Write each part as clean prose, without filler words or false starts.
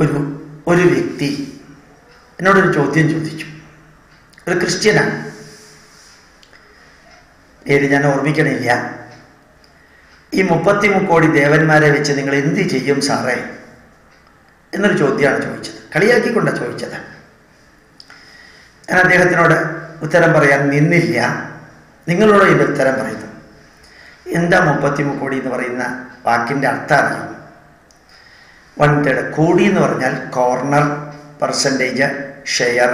ഒരു ഒരു വ്യക്തി എന്നോടൊരു ചോദ്യം ചോദിച്ചു. ഒരു ക്രിസ്ത്യനാണ്, പേര് ഞാൻ ഓർമ്മിക്കണില്ല. ഈ 33 കോടി ദേവന്മാരെ വെച്ച് നിങ്ങൾ എന്ത് ചെയ്യും സാറേ എന്നൊരു ചോദ്യമാണ് ചോദിച്ചത്. കളിയാക്കിക്കൊണ്ടാണ് ചോദിച്ചത്. ഞാൻ അദ്ദേഹത്തിനോട് ഉത്തരം പറയാൻ നിന്നില്ല. നിങ്ങളോട് ഇതിൻ്റെ ഉത്തരം പറയുന്നു. എന്താ 33 കോടി എന്ന് പറയുന്ന വാക്കിൻ്റെ അർത്ഥമാണ് 1/3. കോടി എന്ന് പറഞ്ഞാൽ കോർണർ, പെർസെൻറ്റേജ്, ഷെയർ,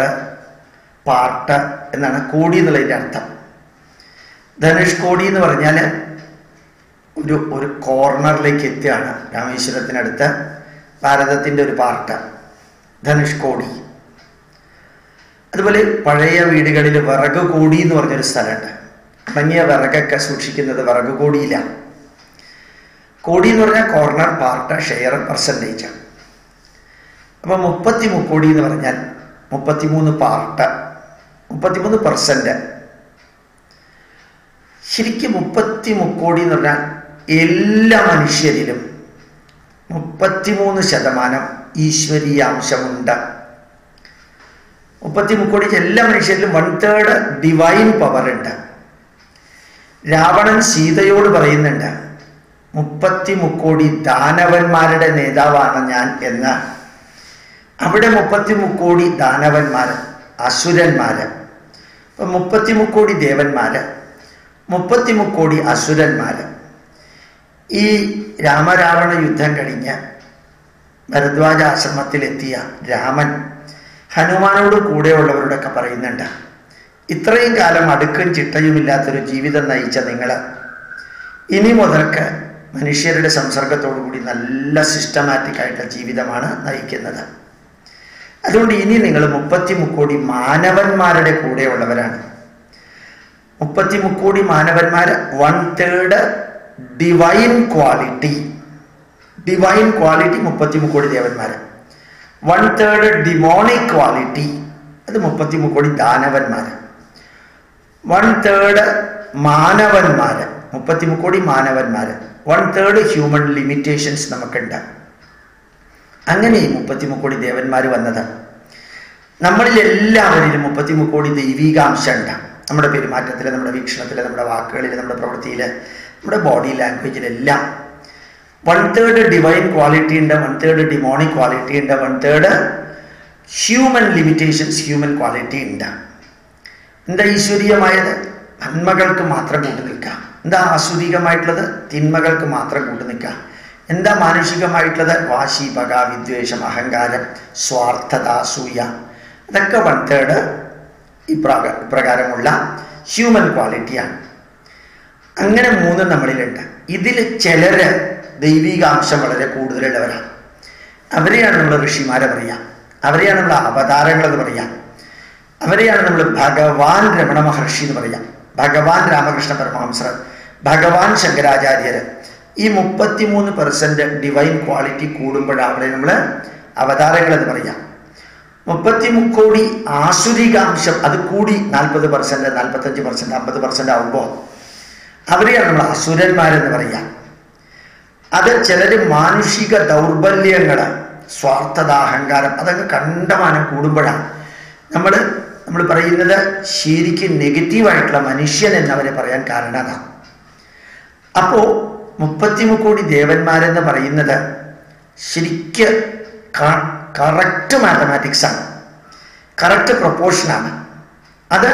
പാർട്ട് എന്നാണ് കോടി എന്നുള്ളതിൻ്റെ അർത്ഥം. ധനുഷ്കോടി എന്ന് പറഞ്ഞാൽ ഒരു കോർണറിലേക്ക് എത്തുകയാണ്. രാമേശ്വരത്തിനടുത്ത് ഭാരതത്തിൻ്റെ ഒരു പാർട്ട് ധനുഷ്കോടി. അതുപോലെ പഴയ വീടുകളിൽ വിറക് കോടി എന്ന് പറഞ്ഞൊരു സ്ഥലമുണ്ട്. ഉണങ്ങിയ വിറകൊക്കെ സൂക്ഷിക്കുന്നത് വിറക് കോടിയിലാണ്. കോടി എന്ന് പറഞ്ഞാൽ കോർണർ, പാർട്ട്, ഷെയർ, പെർസെൻറ്റേജ്. അപ്പോൾ 33 കോടി എന്ന് പറഞ്ഞാൽ 33 പാർട്ട്, 33%. ശരിക്കും 33 കോടി എന്ന് പറഞ്ഞാൽ എല്ലാ മനുഷ്യരിലും 33% ഈശ്വരീയാംശമുണ്ട്. 33 കോടി എല്ലാ മനുഷ്യരിലും 1/3 ഡിവൈൻ പവർ ഉണ്ട്. രാവണൻ സീതയോട് പറയുന്നുണ്ട്, 33 കോടി ദാനവന്മാരുടെ നേതാവാണ് ഞാൻ എന്ന്. അവിടെ 33 കോടി ദാനവന്മാര്, അസുരന്മാര്. ഇപ്പം 33 കോടി ദേവന്മാര്, 33 കോടി അസുരന്മാര്. ഈ രാമരാവണ യുദ്ധം കഴിഞ്ഞ് ഭരദ്വാജ ആശ്രമത്തിലെത്തിയ രാമൻ ഹനുമാനോട് കൂടെയുള്ളവരോടൊക്കെ പറയുന്നുണ്ട്, ഇത്രയും കാലം അടുക്കും ചിട്ടയുമില്ലാത്തൊരു ജീവിതം നയിച്ച നിങ്ങൾ ഇനി മുതൽക്ക് മനുഷ്യരുടെ സംസർഗത്തോടു കൂടി നല്ല സിസ്റ്റമാറ്റിക് ആയിട്ടുള്ള ജീവിതമാണ് നയിക്കുന്നത്. അതുകൊണ്ട് ഇനി നിങ്ങൾ 33 കോടി മാനവന്മാരുടെ കൂടെയുള്ളവരാണ്. 33 കോടി മാനവന്മാര്, 1/3 ഡിവൈൻ ക്വാളിറ്റി. ഡിവൈൻ ക്വാളിറ്റി 33 കോടി ദേവന്മാര്. 1/3 ഡിമോണിക് ക്വാളിറ്റി, അത് 33 കോടി ദാനവന്മാര്. 1/3 മാനവന്മാര്, 33 കോടി മാനവന്മാര്. 1/3 ഹ്യൂമൻ ലിമിറ്റേഷൻസ് നമുക്കുണ്ട്. അങ്ങനെ 33 കോടി ദേവന്മാർ വന്നത്. നമ്മളിൽ എല്ലാവരിലും 33 കോടി ദൈവികാംശം ഉണ്ട്. നമ്മുടെ പെരുമാറ്റത്തിൽ, നമ്മുടെ വീക്ഷണത്തിൽ, നമ്മുടെ വാക്കുകളിൽ, നമ്മുടെ പ്രവൃത്തിയിൽ, നമ്മുടെ ബോഡി ലാംഗ്വേജിലെല്ലാം 1/3 ഡിവൈൻ ക്വാളിറ്റി ഉണ്ട്, 1/3 ഡിമോണിക് ക്വാളിറ്റി ഉണ്ട്, 1/3 ഹ്യൂമൻ ലിമിറ്റേഷൻസ്, ഹ്യൂമൻ ക്വാളിറ്റി ഉണ്ട്. എന്താ ഈശ്വരീയമായത്? നന്മകൾക്ക് മാത്രം കൂട്ടു നിൽക്കുക. എന്താ ആസുരികമായിട്ടുള്ളത്? തിന്മകൾക്ക് മാത്രം കൂട്ടു നിൽക്കുക. എന്താ മാനുഷികമായിട്ടുള്ളത്? വാശി, പക, വിദ്വേഷം, അഹങ്കാരം, സ്വാർത്ഥത, അസൂയ. ഇതൊക്കെ 1/3 ഇപ്രകാരമുള്ള ഹ്യൂമൻ ക്വാളിറ്റിയാണ്. അങ്ങനെ 3 നമ്മളിലുണ്ട്. ഇതിൽ ചിലര് ദൈവികാംശം വളരെ കൂടുതലുള്ളവരാണ്. അവരെയാണ് നമ്മൾ ഋഷിമാരെ പറയാം, അവരെയാണ് നമ്മൾ അവതാരങ്ങളെന്ന് പറയാം, അവരെയാണ് നമ്മൾ ഭഗവാൻ രമണ മഹർഷി എന്ന് പറയാം, ഭഗവാൻ രാമകൃഷ്ണ പരമഹംസർ, ഭഗവാൻ ശങ്കരാചാര്യര്. ഈ 33% ഡിവൈൻ ക്വാളിറ്റി കൂടുമ്പോഴാണ് അവരെ നമ്മൾ അവതാരങ്ങളെന്ന് പറയാം. 33 കോടി ആസുരികാംശം അത് കൂടി 40%, 45%, 50% ആവുമ്പോൾ അവരെയാണ് നമ്മൾ അസുരന്മാരെന്ന് പറയാം. അത് ചിലർ മാനുഷിക ദൗർബല്യങ്ങൾ, സ്വാർത്ഥത, അഹങ്കാരം അതൊക്കെ കണ്ടമാനം കൂടുമ്പോഴാണ് നമ്മൾ പറയുന്നത് ശരിക്കും നെഗറ്റീവായിട്ടുള്ള മനുഷ്യൻ എന്നവരെ പറയാൻ കാരണം അതാണ്. അപ്പോൾ 33 കോടി ദേവന്മാരെന്ന് പറയുന്നത് ശരിക്ക് കറക്റ്റ് മാത്തമാറ്റിക്സാണ്, കറക്റ്റ് പ്രൊപ്പോർഷനാണ്. അത്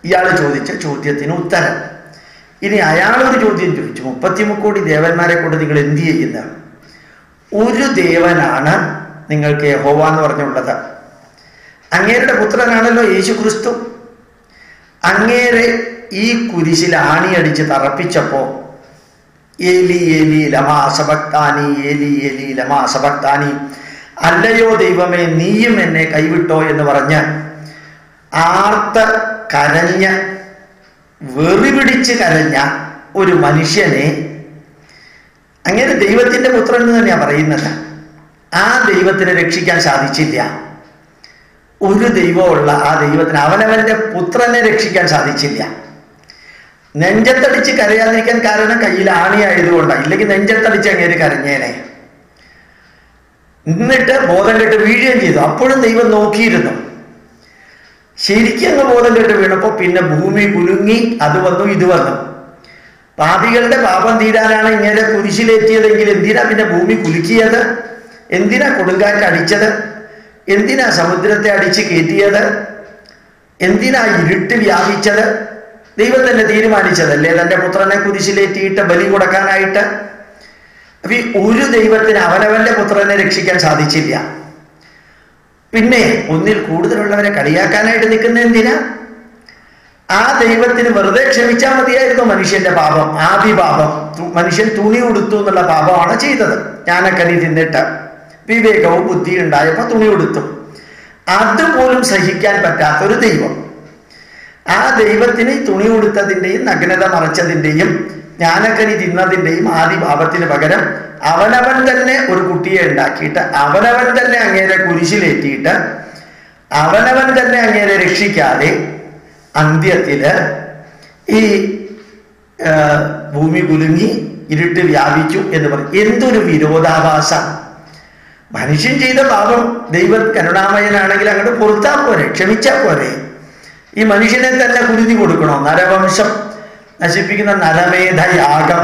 ഇയാൾ ചോദിച്ച ചോദ്യത്തിന് ഉത്തരം. ഇനി അയാളൊരു ചോദ്യം ചോദിച്ചു, 33 കോടി ദേവന്മാരെ കൊണ്ട് നിങ്ങൾ എന്ത് ചെയ്യുന്ന? ഒരു ദേവനാണ് നിങ്ങൾക്ക് യഹോവ എന്ന് പറഞ്ഞുള്ളത്. അങ്ങേരുടെ പുത്രനാണല്ലോ യേശു ക്രിസ്തു. അങ്ങേരെ ഈ കുരിശിൽ ആണിയടിച്ച് തറപ്പിച്ചപ്പോ ഏലി ഏലി ലമാ സബക്താനി, ഏലി ഏലി ലമാ സബക്താനി, അല്ലയോ ദൈവമേ നീയും എന്നെ കൈവിട്ടോ എന്ന് പറഞ്ഞ് ആർത്ത് കരഞ്ഞ് വെറി പിടിച്ച് കരഞ്ഞ ഒരു മനുഷ്യനെ അങ്ങനെ ദൈവത്തിന്റെ പുത്രൻ എന്ന് തന്നെയാണ് പറയുന്നത്. ആ ദൈവത്തിനെ രക്ഷിക്കാൻ സാധിച്ചില്ല. ഒരു ദൈവമുള്ള ആ ദൈവത്തിന് അവനവന്റെ പുത്രനെ രക്ഷിക്കാൻ സാധിച്ചില്ല. നെഞ്ചത്തടിച്ച് കരയാതിരിക്കാൻ കാരണം കയ്യിൽ ആണിയായതുകൊണ്ടാണ്. ഇല്ലെങ്കിൽ നെഞ്ചത്തടിച്ച് അങ്ങേര് കരഞ്ഞേനെ. എന്നിട്ട് ബോധം കെട്ട് വീഴുകയും ചെയ്തു. അപ്പോഴും ദൈവം നോക്കിയിരുന്നു. ശരിക്കും അങ്ങ് ബോധം കെട്ട് വീണപ്പോൾ പിന്നെ ഭൂമി കുലുങ്ങി, അത് വന്നു ഇത് വന്നു. പാപികളുടെ പാപം തീരാനാണ് ഇങ്ങനെ കുരിശിലേറ്റിയതെങ്കിൽ എന്തിനാ പിന്നെ ഭൂമി കുലുക്കിയത്? എന്തിനാ കൊടുങ്കാറ്റ് അടിച്ചത്? എന്തിനാ സമുദ്രത്തെ അടിച്ച് കയറ്റിയത്? എന്തിനാ ഇരുട്ട് വ്യാപിച്ചത്? ദൈവം തന്നെ തീരുമാനിച്ചതല്ലേ തൻ്റെ പുത്രനെ കുരിശിലേറ്റിയിട്ട് ബലി കൊടുക്കാനായിട്ട്. അപ്പൊ ഈ ഒരു ദൈവത്തിന് അവനവന്റെ പുത്രനെ രക്ഷിക്കാൻ സാധിച്ചില്ല. പിന്നെ ഒന്നിൽ കൂടുതലുള്ളവരെ കളിയാക്കാനായിട്ട് നിൽക്കുന്ന എന്തിനാ? ആ ദൈവത്തിന് വെറുതെ ക്ഷമിച്ചാൽ മതിയായിരുന്നു മനുഷ്യന്റെ പാപം. ആദി പാപം, മനുഷ്യൻ തുണി ഉടുത്തു എന്നുള്ള പാപമാണ് ചെയ്തത്. ജ്ഞാനക്കനി തിന്നിട്ട് വിവേകവും ബുദ്ധിയും ഉണ്ടായപ്പോൾ തുണി ഉടുത്തു. അതുപോലും സഹിക്കാൻ പറ്റാത്തൊരു ദൈവം. ആ ദൈവത്തിന് തുണി ഉടുത്തതിൻ്റെയും നഗ്നത മറച്ചതിൻ്റെയും ജ്ഞാനക്കനി തിന്നതിൻ്റെയും ആദി പാപത്തിന് പകരം അവനവൻ തന്നെ ഒരു കുട്ടിയെ ഉണ്ടാക്കിയിട്ട് അവനവൻ തന്നെ അങ്ങേരെ കുരിശിലേറ്റിയിട്ട് അവനവൻ തന്നെ അങ്ങേരെ രക്ഷിക്കാതെ അന്ത്യത്തില് ഈ ഭൂമി കുലുങ്ങി ഇരുട്ട് വ്യാപിച്ചു എന്ന് പറയും. എന്തൊരു വിരോധാഭാസം! മനുഷ്യൻ ചെയ്ത പാപം ദൈവം കരുണാമയനാണെങ്കിൽ അങ്ങോട്ട് പൊറുത്താ പോരെ, ക്ഷമിച്ചാ പോരെ. ഈ മനുഷ്യനെ തന്നെ കുരുതി കൊടുക്കണോ? നരവംശം നശിപ്പിക്കുന്ന നരമേധയാഗം.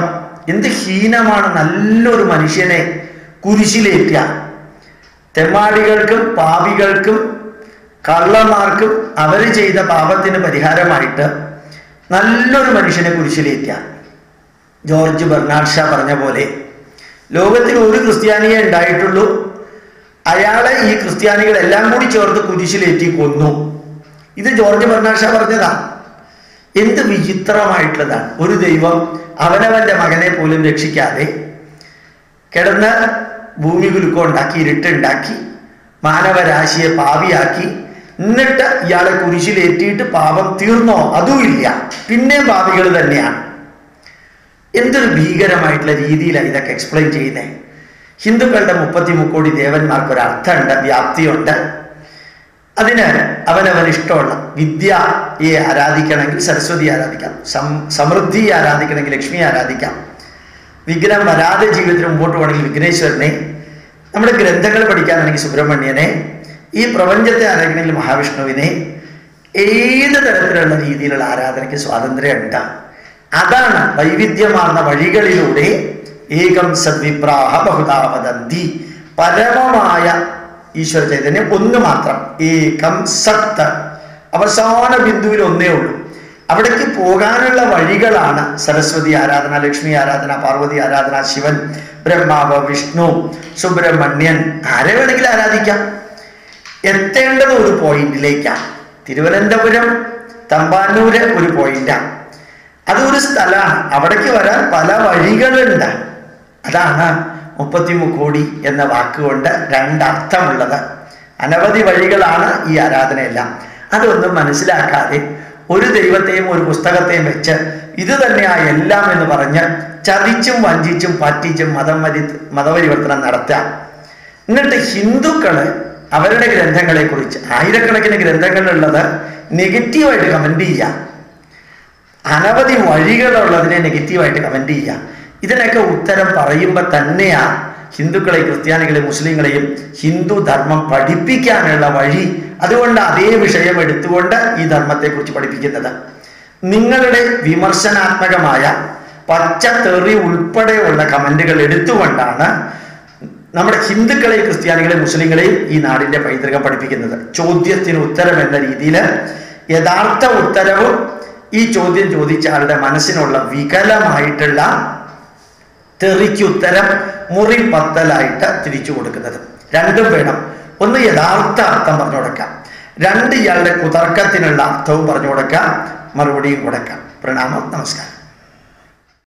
എന്ത് ഹീനമാണ് നല്ലൊരു മനുഷ്യനെ കുരിശിലേറ്റുക. തെമ്മാടികൾക്കും പാപികൾക്കും കള്ളന്മാർക്കും അവർ ചെയ്ത പാപത്തിന് പരിഹാരമായിട്ട് നല്ലൊരു മനുഷ്യനെ കുരിശിലേറ്റുക. ജോർജ് ബെർണാഡ് ഷാ പറഞ്ഞ പോലെ ലോകത്തിൽ ഒരു ക്രിസ്ത്യാനിയെ ഉണ്ടായിട്ടുള്ളൂ, അയാളെ ഈ ക്രിസ്ത്യാനികളെല്ലാം കൂടി ചേർത്ത് കുരിശിലേറ്റി കൊന്നു. ഇത് ജോർജ് ബെർണാഡ് ഷാ പറഞ്ഞതാ. എന്ത് വിചിത്രമായിട്ടുള്ളതാണ്! ഒരു ദൈവം അവനവന്റെ മകനെ പോലും രക്ഷിക്കാതെ കിടന്ന് ഭൂമി കുലുക്കമുണ്ടാക്കി, ഇരുട്ടുണ്ടാക്കി, മാനവരാശിയെ പാപിയാക്കി, എന്നിട്ട് ഇയാളെ കുരിശിലേറ്റിയിട്ട് പാപം തീർന്നോ? അതുമില്ല, പിന്നെയും പാപികൾ തന്നെയാണ്. എന്തൊരു ഭീകരമായിട്ടുള്ള രീതിയിലാണ് ഇതൊക്കെ എക്സ്പ്ലെയിൻ ചെയ്യുന്നത്. ഹിന്ദുക്കളുടെ 33 കോടി ദേവന്മാർക്കൊരർത്ഥമുണ്ട്, വ്യാപ്തിയുണ്ട്. അതിന് അവനവൻ ഇഷ്ടമുള്ള വിദ്യയെ ആരാധിക്കണമെങ്കിൽ സരസ്വതി ആരാധിക്കാം, സമൃദ്ധിയെ ആരാധിക്കണമെങ്കിൽ ലക്ഷ്മിയെ ആരാധിക്കാം, വിഘ്നം വരാതെ ജീവിതത്തിൽ മുമ്പോട്ട് പോകണമെങ്കിൽ വിഘ്നേശ്വരനെ, നമ്മുടെ ഗ്രന്ഥങ്ങൾ പഠിക്കാനാണെങ്കിൽ സുബ്രഹ്മണ്യനെ, ഈ പ്രപഞ്ചത്തെ ആരാധിക്കണമെങ്കിൽ മഹാവിഷ്ണുവിനെ, ഏത് തരത്തിലുള്ള രീതിയിലുള്ള ആരാധനയ്ക്ക് സ്വാതന്ത്ര്യമുണ്ട്. അതാണ് വൈവിധ്യമാർന്ന വഴികളിലൂടെ ഏകം സദ്വിപ്രാഹ ബഹുധാ വദന്തി, പരമമായ ഈശ്വര ചൈതന്യം ഒന്ന് മാത്രം, ഏകം സത്ത്, അവസാന ബിന്ദുവിൽ ഒന്നേ ഉള്ളൂ. അവിടേക്ക് പോകാനുള്ള വഴികളാണ് സരസ്വതി ആരാധന, ലക്ഷ്മി ആരാധന, പാർവതി ആരാധന, ശിവൻ, ബ്രഹ്മാവ്, വിഷ്ണു, സുബ്രഹ്മണ്യൻ, ആരെ വേണമെങ്കിലും ആരാധിക്കാം. എത്തേണ്ടത് ഒരു പോയിന്റിലേക്കാണ്. തിരുവനന്തപുരം, തമ്പാനൂര് ഒരു പോയിന്റാണ്. അതൊരു സ്ഥലമാണ്. അവിടേക്ക് വരാൻ പല വഴികളുണ്ട്. അതാണ് 33 കോടി എന്ന വാക്കുകൊണ്ട് രണ്ടർത്ഥമുള്ളത്. അനവധി വഴികളാണ് ഈ ആരാധനയെല്ലാം. അതൊന്നും മനസ്സിലാക്കാതെ ഒരു ദൈവത്തെയും ഒരു പുസ്തകത്തെയും വെച്ച് ഇത് തന്നെയാ എല്ലാം എന്ന് പറഞ്ഞ് ചതിച്ചും വഞ്ചിച്ചും പറ്റിച്ചും മതപരിവർത്തനം നടത്താം. എന്നിട്ട് ഹിന്ദുക്കള് അവരുടെ ഗ്രന്ഥങ്ങളെ കുറിച്ച് ആയിരക്കണക്കിന് ഗ്രന്ഥങ്ങളുള്ളത് നെഗറ്റീവായിട്ട് കമന്റ് ചെയ്യുക, അനവധി വഴികളുള്ളതിനെ നെഗറ്റീവായിട്ട് കമന്റ് ചെയ്യുക. ഇതിനൊക്കെ ഉത്തരം പറയുമ്പോൾ തന്നെയാ ഹിന്ദുക്കളെയും ക്രിസ്ത്യാനികളെയും മുസ്ലിങ്ങളെയും ഹിന്ദു ധർമ്മം പഠിപ്പിക്കാനുള്ള വഴി. അതുകൊണ്ട് അതേ വിഷയം എടുത്തുകൊണ്ട് ഈ ധർമ്മത്തെക്കുറിച്ച് പഠിപ്പിക്കുന്നത്. നിങ്ങളുടെ വിമർശനാത്മകമായ പച്ചത്തെറി ഉൾപ്പെടെയുള്ള കമന്റുകൾ എടുത്തുകൊണ്ടാണ് നമ്മുടെ ഹിന്ദുക്കളെയും ക്രിസ്ത്യാനികളെയും മുസ്ലിങ്ങളെയും ഈ നാടിന്റെ പൈതൃകം പഠിപ്പിക്കുന്നത്. ചോദ്യത്തിന് ഉത്തരം എന്ന രീതിയിൽ യഥാർത്ഥ ഉത്തരവും ഈ ചോദ്യം ചോദിച്ച ആളുടെ മനസ്സിനുള്ള വികലമായിട്ടുള്ള തെറിക്ക് ഉത്തരം മുറിപ്പത്തലായിട്ട് തിരിച്ചു കൊടുക്കുന്നത്. രണ്ടും വേണം. ഒന്ന് യഥാർത്ഥ അർത്ഥം പറഞ്ഞു കൊടുക്കാം, രണ്ട് ഇയാളുടെ കുതർക്കത്തിനുള്ള അർത്ഥവും പറഞ്ഞു കൊടുക്കാം, മറുപടിയും കൊടുക്കാം. പ്രണാമം, നമസ്കാരം.